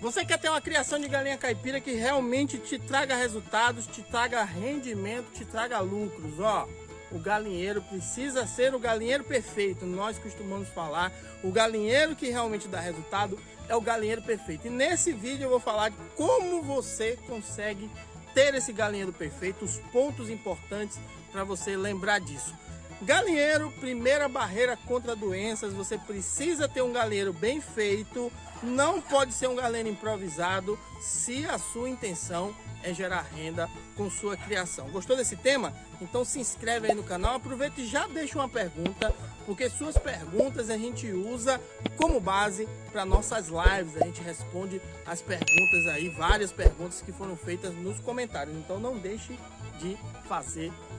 Você quer ter uma criação de galinha caipira que realmente te traga resultados, te traga rendimento, te traga lucros, ó. O galinheiro precisa ser o galinheiro perfeito. Nós costumamos falar, o galinheiro que realmente dá resultado é o galinheiro perfeito. E nesse vídeo eu vou falar de como você consegue ter esse galinheiro perfeito, os pontos importantes para você lembrar disso. Galinheiro, primeira barreira contra doenças, você precisa ter um galinheiro bem feito, não pode ser um galinheiro improvisado se a sua intenção é gerar renda com sua criação. Gostou desse tema? Então se inscreve aí no canal, aproveita e já deixa uma pergunta, porque suas perguntas a gente usa como base para nossas lives, a gente responde as perguntas aí, várias perguntas que foram feitas nos comentários, então não deixe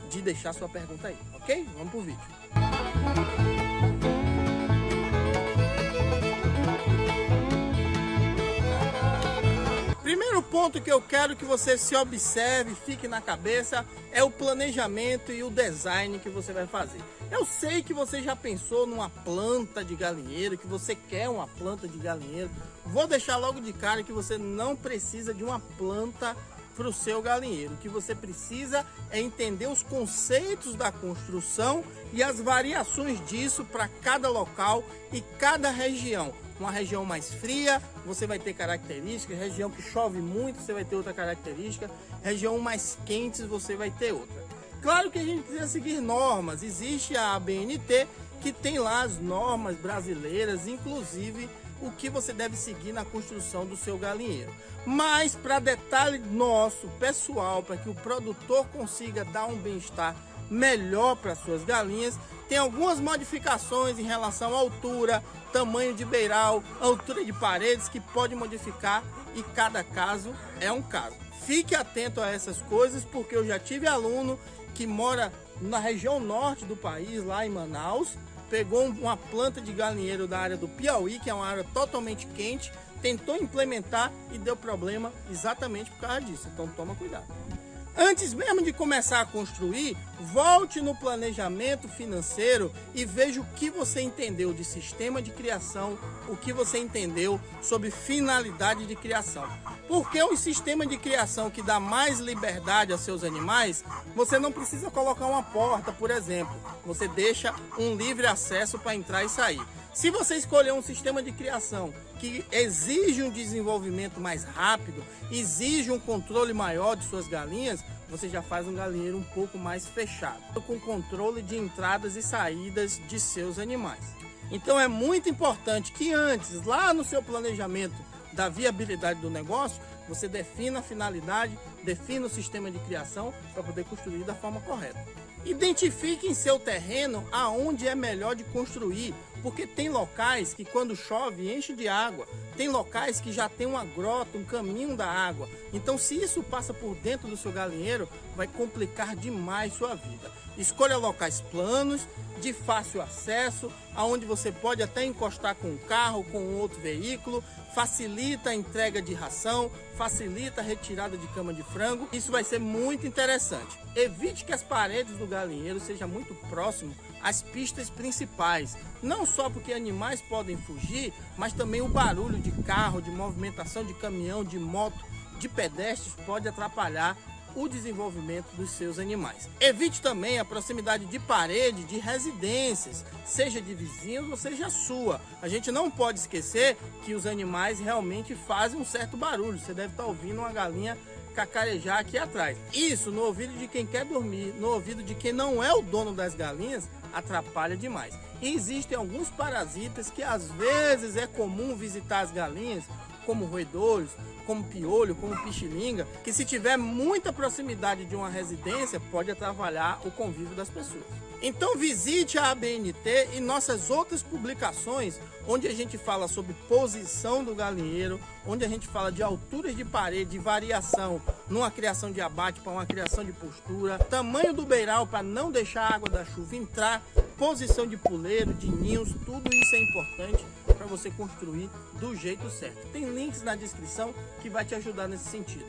de deixar sua pergunta aí, ok? Vamos pro vídeo. Primeiro ponto que eu quero que você se observe, fique na cabeça, é o planejamento e o design que você vai fazer. Eu sei que você já pensou numa planta de galinheiro, que você quer uma planta de galinheiro. Vou deixar logo de cara que você não precisa de uma planta para o seu galinheiro. O que você precisa é entender os conceitos da construção e as variações disso para cada local e cada região. Uma região mais fria, você vai ter características, região que chove muito, você vai ter outra característica, região mais quente, você vai ter outra. Claro que a gente precisa seguir normas, existe a ABNT que tem lá as normas brasileiras, inclusive o que você deve seguir na construção do seu galinheiro. Mas para detalhe nosso, pessoal, para que o produtor consiga dar um bem-estar melhor para suas galinhas, tem algumas modificações em relação à altura, tamanho de beiral, altura de paredes que pode modificar e cada caso é um caso. Fique atento a essas coisas porque eu já tive aluno que mora na região norte do país, lá em Manaus, pegou uma planta de galinheiro da área do Piauí, que é uma área totalmente quente, tentou implementar e deu problema exatamente por causa disso. Então toma cuidado. Antes mesmo de começar a construir, volte no planejamento financeiro e veja o que você entendeu de sistema de criação, o que você entendeu sobre finalidade de criação. Porque um sistema de criação que dá mais liberdade a seus animais, você não precisa colocar uma porta, por exemplo. Você deixa um livre acesso para entrar e sair. Se você escolher um sistema de criação que exige um desenvolvimento mais rápido, exige um controle maior de suas galinhas, você já faz um galinheiro um pouco mais fechado, com controle de entradas e saídas de seus animais. Então é muito importante que antes, lá no seu planejamento da viabilidade do negócio, você defina a finalidade, defina o sistema de criação para poder construir da forma correta. Identifique em seu terreno aonde é melhor de construir, porque tem locais que quando chove enche de água, tem locais que já tem uma grota, um caminho da água. Então se isso passa por dentro do seu galinheiro, vai complicar demais sua vida. Escolha locais planos, de fácil acesso, aonde você pode até encostar com um carro, com outro veículo, facilita a entrega de ração, facilita a retirada de cama de frango. Isso vai ser muito interessante. Evite que as paredes do galinheiro sejam muito próximas às pistas principais, não só porque animais podem fugir, mas também o barulho de carro, de movimentação de caminhão, de moto, de pedestres pode atrapalhar o desenvolvimento dos seus animais. Evite também a proximidade de parede de residências, seja de vizinhos ou seja sua. A gente não pode esquecer que os animais realmente fazem um certo barulho. Você deve estar ouvindo uma galinha cacarejar aqui atrás. Isso no ouvido de quem quer dormir, no ouvido de quem não é o dono das galinhas, atrapalha demais. E existem alguns parasitas que às vezes é comum visitar as galinhas, como roedores, como piolho, como pichilinga, que se tiver muita proximidade de uma residência, pode atrapalhar o convívio das pessoas. Então visite a ABNT e nossas outras publicações, onde a gente fala sobre posição do galinheiro, onde a gente fala de alturas de parede, de variação numa criação de abate para uma criação de postura, tamanho do beiral para não deixar a água da chuva entrar, posição de puleiro, de ninhos, tudo isso é importante para você construir do jeito certo. Tem links na descrição que vai te ajudar nesse sentido.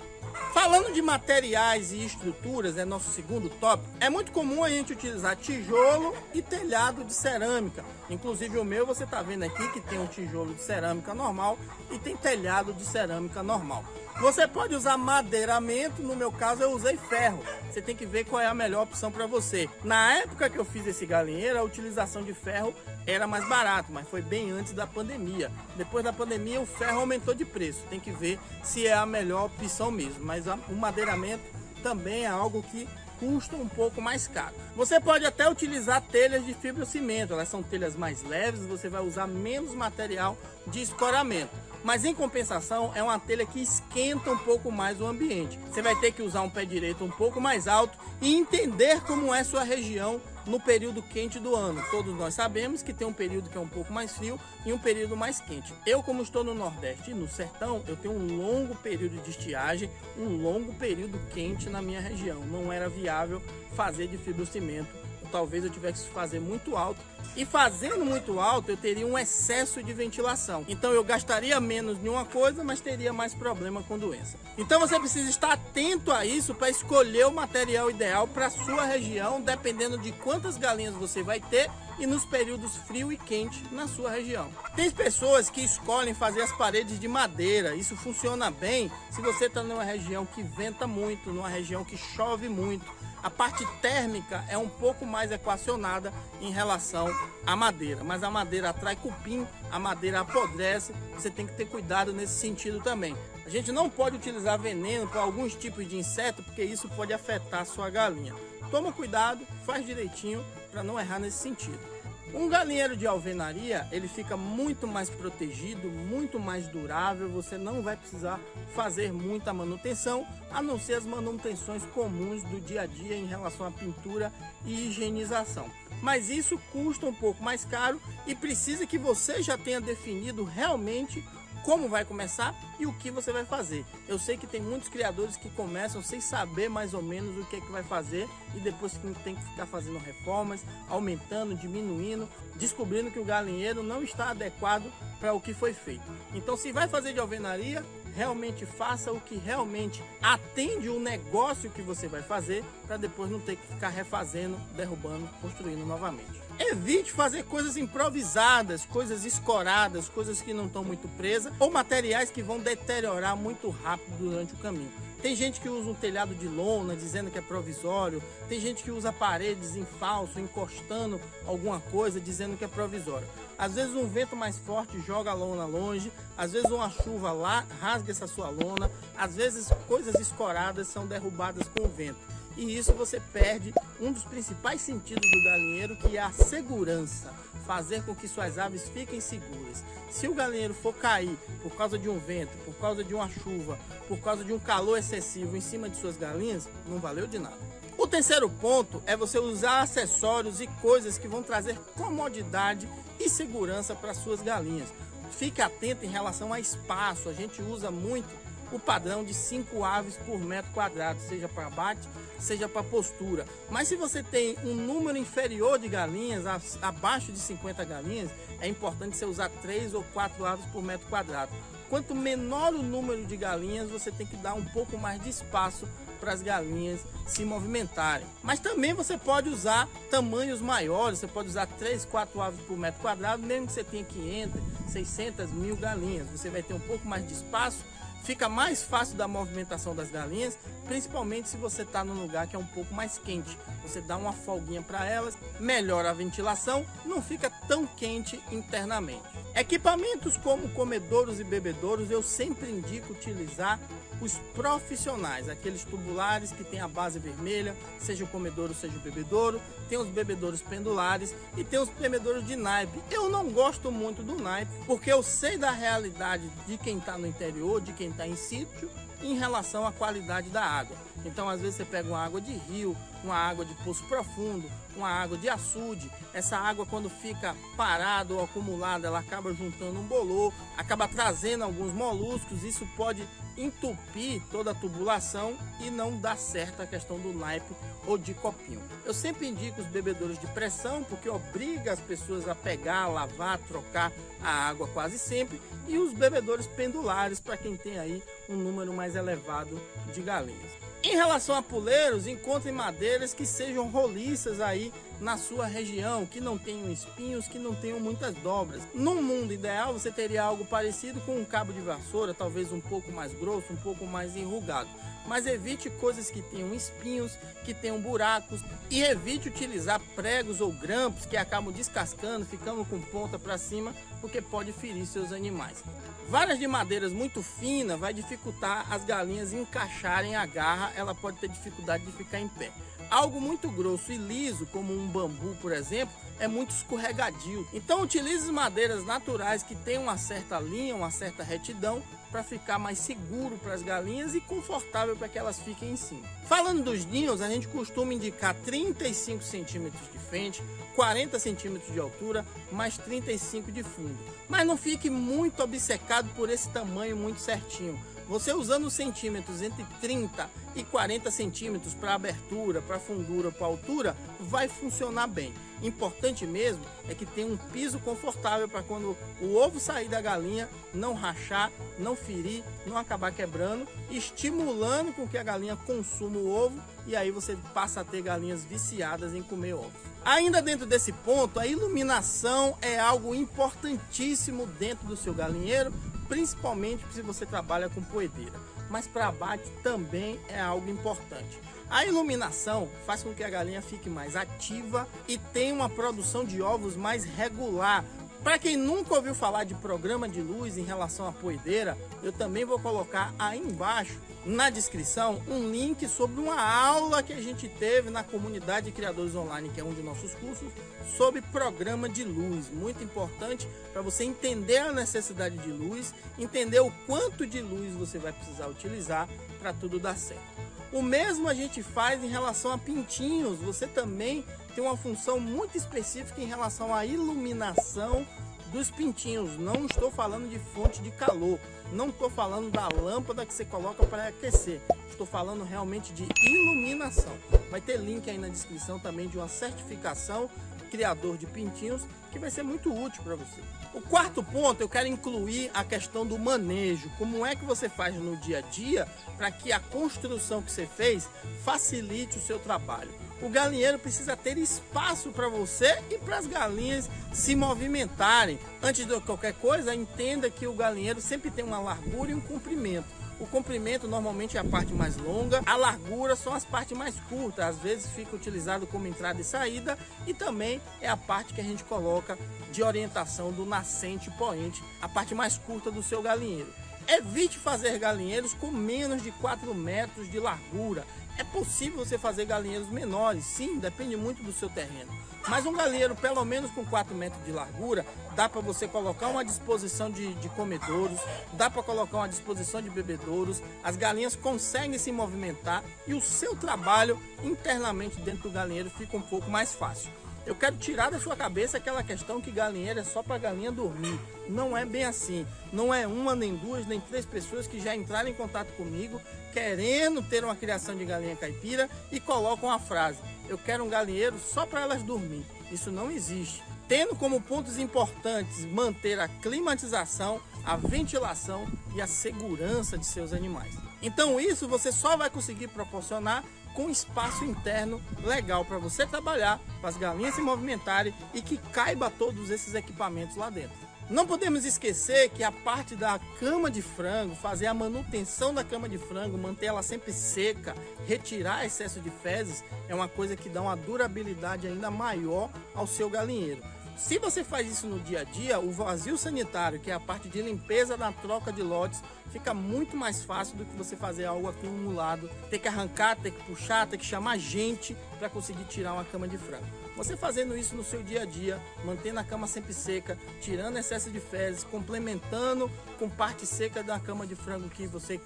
Falando de materiais e estruturas, é nosso segundo tópico, é muito comum a gente utilizar tijolo e telhado de cerâmica. Inclusive o meu, você está vendo aqui que tem um tijolo de cerâmica normal e tem telhado de cerâmica normal. Você pode usar madeiramento, no meu caso eu usei ferro. Você tem que ver qual é a melhor opção para você. Na época que eu fiz esse galinheiro, a utilização de ferro era mais barato, mas foi bem antes da pandemia. Depois da pandemia, o ferro aumentou de preço. Tem que ver se é a melhor opção mesmo. Mas o madeiramento também é algo que custa um pouco mais caro. Você pode até utilizar telhas de fibrocimento. Elas são telhas mais leves, você vai usar menos material de escoramento. Mas em compensação, é uma telha que esquenta um pouco mais o ambiente. Você vai ter que usar um pé direito um pouco mais alto e entender como é sua região no período quente do ano. Todos nós sabemos que tem um período que é um pouco mais frio e um período mais quente. Eu, como estou no Nordeste e no Sertão, eu tenho um longo período de estiagem, um longo período quente na minha região. Não era viável fazer de fibrocimento. Talvez eu tivesse que fazer muito alto, e fazendo muito alto eu teria um excesso de ventilação, então eu gastaria menos em uma coisa, mas teria mais problema com doença. Então você precisa estar atento a isso para escolher o material ideal para a sua região, dependendo de quantas galinhas você vai ter e nos períodos frio e quente na sua região. Tem pessoas que escolhem fazer as paredes de madeira. Isso funciona bem se você está numa região que venta muito, numa região que chove muito. A parte térmica é um pouco mais equacionada em relação à madeira, mas a madeira atrai cupim, a madeira apodrece, você tem que ter cuidado nesse sentido também. A gente não pode utilizar veneno para alguns tipos de inseto, porque isso pode afetar a sua galinha. Toma cuidado, faz direitinho para não errar nesse sentido. Um galinheiro de alvenaria, ele fica muito mais protegido, muito mais durável, você não vai precisar fazer muita manutenção, a não ser as manutenções comuns do dia a dia em relação à pintura e higienização. Mas isso custa um pouco mais caro e precisa que você já tenha definido realmente como vai começar e o que você vai fazer. Eu sei que tem muitos criadores que começam sem saber mais ou menos o que é que vai fazer e depois tem que ficar fazendo reformas, aumentando, diminuindo, descobrindo que o galinheiro não está adequado para o que foi feito. Então, se vai fazer de alvenaria, realmente faça o que realmente atende o negócio que você vai fazer, para depois não ter que ficar refazendo, derrubando, construindo novamente. Evite fazer coisas improvisadas, coisas escoradas, coisas que não estão muito presas ou materiais que vão deteriorar muito rápido durante o caminho. Tem gente que usa um telhado de lona dizendo que é provisório, tem gente que usa paredes em falso, encostando alguma coisa dizendo que é provisório. Às vezes um vento mais forte joga a lona longe, às vezes uma chuva lá rasga essa sua lona, às vezes coisas escoradas são derrubadas com o vento. E isso você perde um dos principais sentidos do galinheiro, que é a segurança. Fazer com que suas aves fiquem seguras. Se o galinheiro for cair por causa de um vento, por causa de uma chuva, por causa de um calor excessivo em cima de suas galinhas, não valeu de nada. O terceiro ponto é você usar acessórios e coisas que vão trazer comodidade e segurança para suas galinhas. Fique atento em relação a espaço. A gente usa muito o padrão de 5 aves por metro quadrado, seja para abate, seja para postura. Mas se você tem um número inferior de galinhas, abaixo de 50 galinhas, é importante você usar 3 ou 4 aves por metro quadrado. Quanto menor o número de galinhas, você tem que dar um pouco mais de espaço para as galinhas se movimentarem. Mas também você pode usar tamanhos maiores, você pode usar 3, 4 aves por metro quadrado, mesmo que você tenha 500, 600, 1000 galinhas. Você vai ter um pouco mais de espaço, fica mais fácil da movimentação das galinhas, principalmente se você está num lugar que é um pouco mais quente. Você dá uma folguinha para elas, melhora a ventilação, não fica tão quente internamente. Equipamentos como comedouros e bebedouros, eu sempre indico utilizar os profissionais, aqueles tubulares que tem a base vermelha, seja o comedouro, seja o bebedouro. Tem os bebedouros pendulares e tem os bebedouros de naipe. Eu não gosto muito do naipe, porque eu sei da realidade de quem está no interior, de quem está em sítio, em relação à qualidade da água. Então, às vezes você pega uma água de rio, uma água de poço profundo, uma água de açude. Essa água, quando fica parada ou acumulada, ela acaba juntando um bolor, acaba trazendo alguns moluscos. Isso pode entupir toda a tubulação e não dá certo a questão do naipe ou de copinho. Eu sempre indico os bebedouros de pressão porque obriga as pessoas a pegar, lavar, trocar a água quase sempre, e os bebedouros pendulares para quem tem aí um número mais elevado de galinhas. Em relação a puleiros, encontre madeiras que sejam roliças aí na sua região, que não tenham espinhos, que não tenham muitas dobras. No mundo ideal, você teria algo parecido com um cabo de vassoura, talvez um pouco mais grosso, um pouco mais enrugado. Mas evite coisas que tenham espinhos, que tenham buracos, e evite utilizar pregos ou grampos que acabam descascando, ficando com ponta para cima, porque pode ferir seus animais. Varas de madeiras muito finas vai dificultar as galinhas encaixarem a garra, ela pode ter dificuldade de ficar em pé. Algo muito grosso e liso, como um bambu, por exemplo, é muito escorregadio. Então utilize madeiras naturais que tenham uma certa linha, uma certa retidão, para ficar mais seguro para as galinhas e confortável para que elas fiquem em cima. Falando dos ninhos, a gente costuma indicar 35 centímetros de frente, 40 centímetros de altura, mais 35 de fundo. Mas não fique muito obcecado por esse tamanho muito certinho. Você usando centímetros entre 30 e 40 centímetros para abertura, para fundura, para altura, vai funcionar bem. Importante mesmo é que tenha um piso confortável para quando o ovo sair da galinha não rachar, não ferir, não acabar quebrando, estimulando com que a galinha consuma o ovo, e aí você passa a ter galinhas viciadas em comer ovos. Ainda dentro desse ponto, a iluminação é algo importantíssimo dentro do seu galinheiro, principalmente se você trabalha com poedeira, mas para abate também é algo importante. A iluminação faz com que a galinha fique mais ativa e tenha uma produção de ovos mais regular. Para quem nunca ouviu falar de programa de luz em relação à poedeira, eu também vou colocar aí embaixo na descrição um link sobre uma aula que a gente teve na comunidade de criadores online, que é um de nossos cursos, sobre programa de luz. Muito importante para você entender a necessidade de luz, entender o quanto de luz você vai precisar utilizar para tudo dar certo. O mesmo a gente faz em relação a pintinhos. Você também tem uma função muito específica em relação à iluminação dos pintinhos. Não estou falando de fonte de calor, não estou falando da lâmpada que você coloca para aquecer, estou falando realmente de iluminação. Vai ter link aí na descrição também de uma certificação criador de pintinhos que vai ser muito útil para você. O quarto ponto, eu quero incluir a questão do manejo. Como é que você faz no dia a dia para que a construção que você fez facilite o seu trabalho? O galinheiro precisa ter espaço para você e para as galinhas se movimentarem. Antes de qualquer coisa, entenda que o galinheiro sempre tem uma largura e um comprimento. O comprimento normalmente é a parte mais longa, a largura são as partes mais curtas, às vezes fica utilizado como entrada e saída, e também é a parte que a gente coloca de orientação do nascente e poente, a parte mais curta do seu galinheiro. Evite fazer galinheiros com menos de 4 metros de largura. É possível você fazer galinheiros menores, sim, depende muito do seu terreno. Mas um galinheiro pelo menos com 4 metros de largura, dá para você colocar uma disposição de comedouros, dá para colocar uma disposição de bebedouros, as galinhas conseguem se movimentar e o seu trabalho internamente dentro do galinheiro fica um pouco mais fácil. Eu quero tirar da sua cabeça aquela questão que galinheiro é só para galinha dormir. Não é bem assim. Não é uma, nem duas, nem 3 pessoas que já entraram em contato comigo querendo ter uma criação de galinha caipira e colocam a frase: eu quero um galinheiro só para elas dormir. Isso não existe. Tendo como pontos importantes manter a climatização, a ventilação e a segurança de seus animais. Então isso você só vai conseguir proporcionar com espaço interno legal para você trabalhar, para as galinhas se movimentarem e que caiba todos esses equipamentos lá dentro. Não podemos esquecer que a parte da cama de frango, fazer a manutenção da cama de frango, manter ela sempre seca, retirar excesso de fezes, é uma coisa que dá uma durabilidade ainda maior ao seu galinheiro. Se você faz isso no dia a dia, o vazio sanitário, que é a parte de limpeza da troca de lotes, fica muito mais fácil do que você fazer algo acumulado, ter que arrancar, ter que puxar, ter que chamar gente para conseguir tirar uma cama de frango. Você fazendo isso no seu dia a dia, mantendo a cama sempre seca, tirando excesso de fezes, complementando com parte seca da cama de frango que você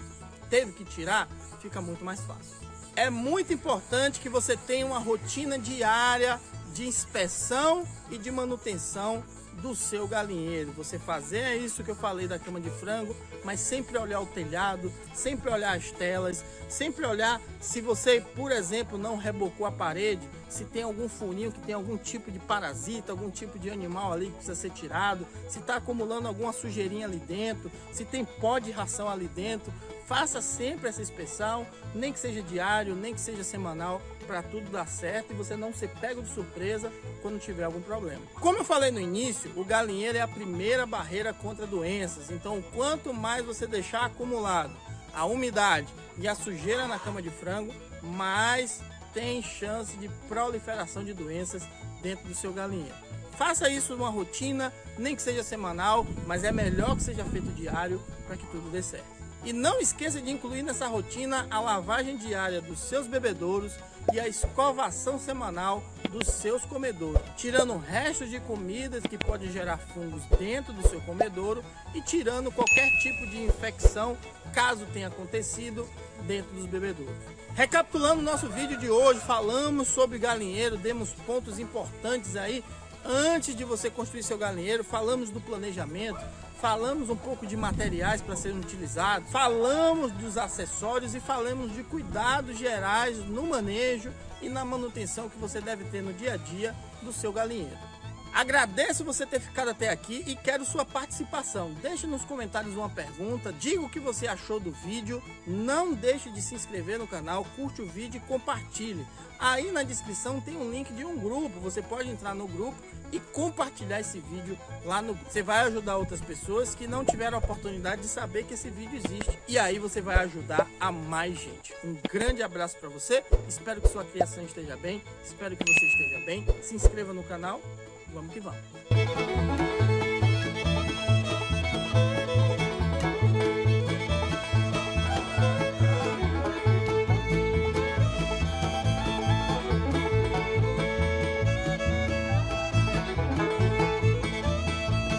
teve que tirar, fica muito mais fácil. É muito importante que você tenha uma rotina diária de inspeção e de manutenção do seu galinheiro. Você fazer isso que eu falei da cama de frango, mas sempre olhar o telhado, sempre olhar as telas, sempre olhar se você, por exemplo, não rebocou a parede, se tem algum furinho que tem algum tipo de parasita, algum tipo de animal ali que precisa ser tirado, se está acumulando alguma sujeirinha ali dentro, se tem pó de ração ali dentro. Faça sempre essa inspeção, nem que seja diário, nem que seja semanal, para tudo dar certo e você não ser pego de surpresa quando tiver algum problema. Como eu falei no início, o galinheiro é a primeira barreira contra doenças, então quanto mais você deixar acumulado a umidade e a sujeira na cama de frango, mais tem chance de proliferação de doenças dentro do seu galinheiro. Faça isso numa rotina, nem que seja semanal, mas é melhor que seja feito diário para que tudo dê certo. E não esqueça de incluir nessa rotina a lavagem diária dos seus bebedouros e a escovação semanal dos seus comedouros, tirando restos de comidas que podem gerar fungos dentro do seu comedouro e tirando qualquer tipo de infecção, caso tenha acontecido, dentro dos bebedouros. Recapitulando nosso vídeo de hoje, falamos sobre galinheiro, demos pontos importantes aí antes de você construir seu galinheiro, falamos do planejamento, falamos um pouco de materiais para serem utilizados, falamos dos acessórios e falamos de cuidados gerais no manejo e na manutenção que você deve ter no dia a dia do seu galinheiro. Agradeço você ter ficado até aqui e quero sua participação. Deixe nos comentários uma pergunta, diga o que você achou do vídeo, não deixe de se inscrever no canal, curte o vídeo e compartilhe. Aí na descrição tem um link de um grupo, você pode entrar no grupo e compartilhar esse vídeo lá no grupo. Você vai ajudar outras pessoas que não tiveram a oportunidade de saber que esse vídeo existe e aí você vai ajudar a mais gente. Um grande abraço para você, espero que sua criação esteja bem, espero que você esteja bem, se inscreva no canal. Vamos que vamos.